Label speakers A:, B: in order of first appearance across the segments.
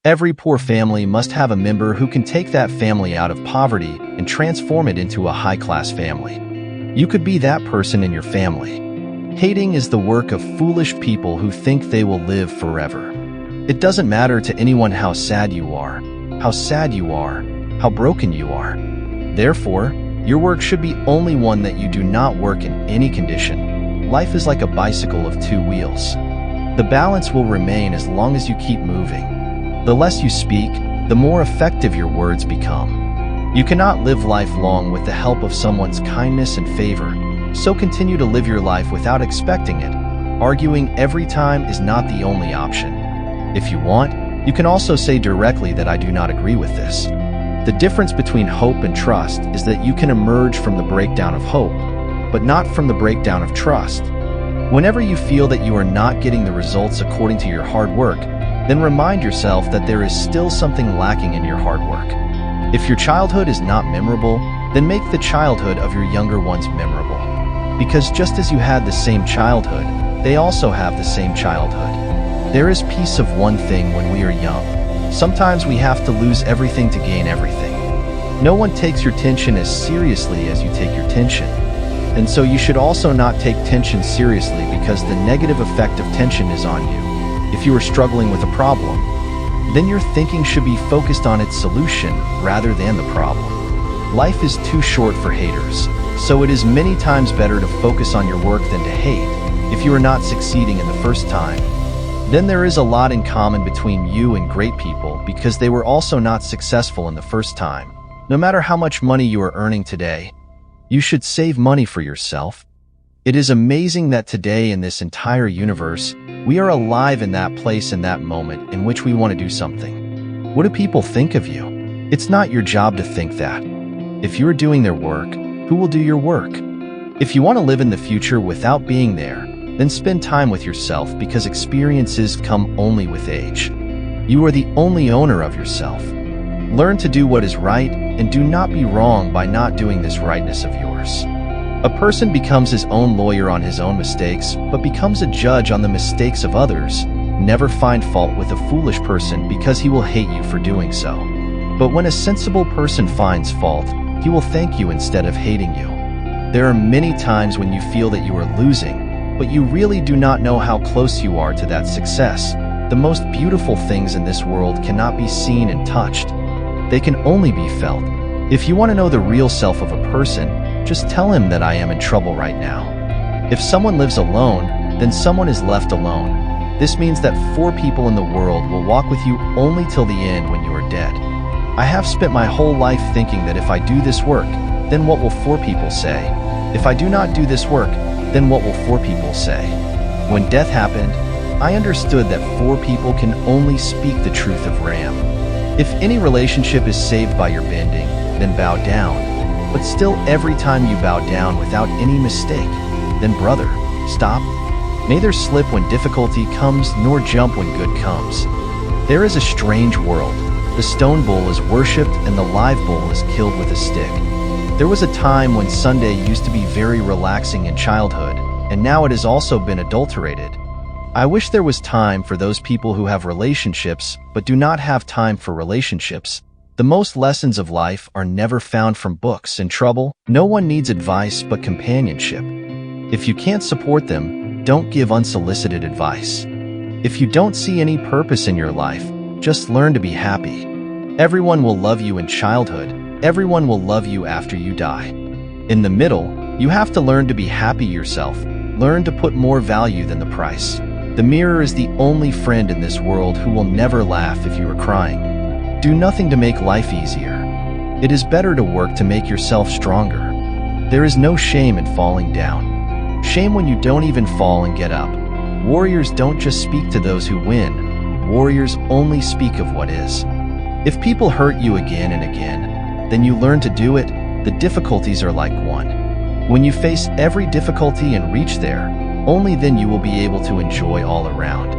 A: Every poor family must have a member who can take that family out of poverty and transform it into a high-class family. You could be that person in your family. Hating is the work of foolish people who think they will live forever. It doesn't matter to anyone how sad you are, how broken you are. Therefore, your work should be only one that you do not work in any condition. Life is like a bicycle of two wheels. The balance will remain as long as you keep moving. The less you speak, the more effective your words become. You cannot live life long with the help of someone's kindness and favor, so continue to live your life without expecting it. Arguing every time is not the only option. If you want, you can also say directly that I do not agree with this. The difference between hope and trust is that you can emerge from the breakdown of hope, but not from the breakdown of trust. Whenever you feel that you are not getting the results according to your hard work, then remind yourself that there is still something lacking in your hard work. If your childhood is not memorable, then make the childhood of your younger ones memorable. Because just as you had the same childhood, they also have the same childhood. There is peace of one thing when we are young. Sometimes we have to lose everything to gain everything. No one takes your tension as seriously as you take your tension. And so you should also not take tension seriously because the negative effect of tension is on you. If you are struggling with a problem, then your thinking should be focused on its solution rather than the problem. Life is too short for haters, so it is many times better to focus on your work than to hate. If you are not succeeding in the first time, then there is a lot in common between you and great people because they were also not successful in the first time. No matter how much money you are earning today, you should save money for yourself. It is amazing that today in this entire universe, we are alive in that place in that moment in which we want to do something. What do people think of you? It's not your job to think that. If you're doing their work, who will do your work? If you want to live in the future without being there, then spend time with yourself because experiences come only with age. You are the only owner of yourself. Learn to do what is right and do not be wrong by not doing this rightness of yours. A person becomes his own lawyer on his own mistakes, but becomes a judge on the mistakes of others. Never find fault with a foolish person because he will hate you for doing so. But when a sensible person finds fault, he will thank you instead of hating you. There are many times when you feel that you are losing, but you really do not know how close you are to that success. The most beautiful things in this world cannot be seen and touched. They can only be felt. If you want to know the real self of a person, just tell him that I am in trouble right now. If someone lives alone, then someone is left alone. This means that 4 people in the world will walk with you only till the end when you are dead. I have spent my whole life thinking that if I do this work, then what will 4 people say? If I do not do this work, then what will 4 people say? When death happened, I understood that 4 people can only speak the truth of Ram. If any relationship is saved by your bending, then bow down. But still every time you bow down without any mistake, then brother, stop. Neither slip when difficulty comes nor jump when good comes. There is a strange world. The stone bull is worshipped and the live bull is killed with a stick. There was a time when Sunday used to be very relaxing in childhood, and now it has also been adulterated. I wish there was time for those people who have relationships but do not have time for relationships. The most lessons of life are never found from books. In trouble, no one needs advice but companionship. If you can't support them, don't give unsolicited advice. If you don't see any purpose in your life, just learn to be happy. Everyone will love you in childhood. Everyone will love you after you die. In the middle, you have to learn to be happy yourself. Learn to put more value than the price. The mirror is the only friend in this world who will never laugh if you are crying. Do nothing to make life easier. It is better to work to make yourself stronger. There is no shame in falling down. Shame when you don't even fall and get up. Warriors don't just speak to those who win. Warriors only speak of what is. If people hurt you again and again, then you learn to do it. The difficulties are like one. When you face every difficulty and reach there, only then you will be able to enjoy all around.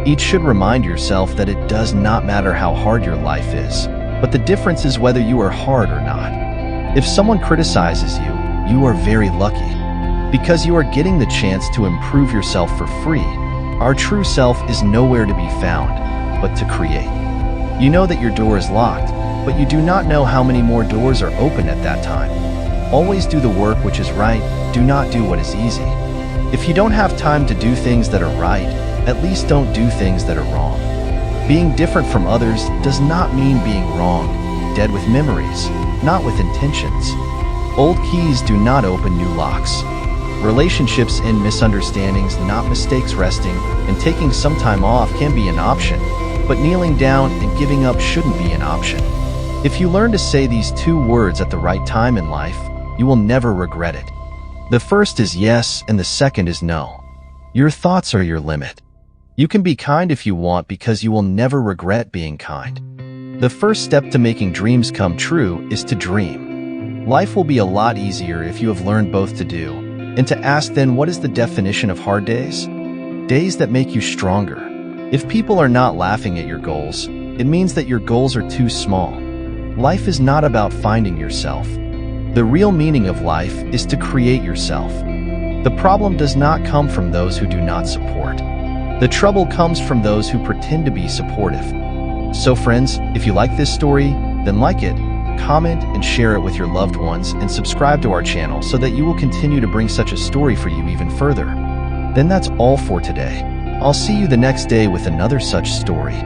A: Each should remind yourself that it does not matter how hard your life is, but the difference is whether you are hard or not. If someone criticizes you, you are very lucky, because you are getting the chance to improve yourself for free. Our true self is nowhere to be found, but to create. You know that your door is locked, but you do not know how many more doors are open at that time. Always do the work which is right, do not do what is easy. If you don't have time to do things that are right, at least don't do things that are wrong. Being different from others does not mean being wrong, dead with memories, not with intentions. Old keys do not open new locks. Relationships end misunderstandings, not mistakes. Resting and taking some time off can be an option, but kneeling down and giving up shouldn't be an option. If you learn to say these two words at the right time in life, you will never regret it. The first is yes, and the second is no. Your thoughts are your limit. You can be kind if you want because you will never regret being kind. The first step to making dreams come true is to dream. Life will be a lot easier if you have learned both to do, and to ask then what is the definition of hard days? Days that make you stronger. If people are not laughing at your goals, it means that your goals are too small. Life is not about finding yourself. The real meaning of life is to create yourself. The problem does not come from those who do not support. The trouble comes from those who pretend to be supportive. So friends, if you like this story, then like it, comment and share it with your loved ones, and subscribe to our channel so that you will continue to bring such a story for you even further. Then that's all for today. I'll see you the next day with another such story.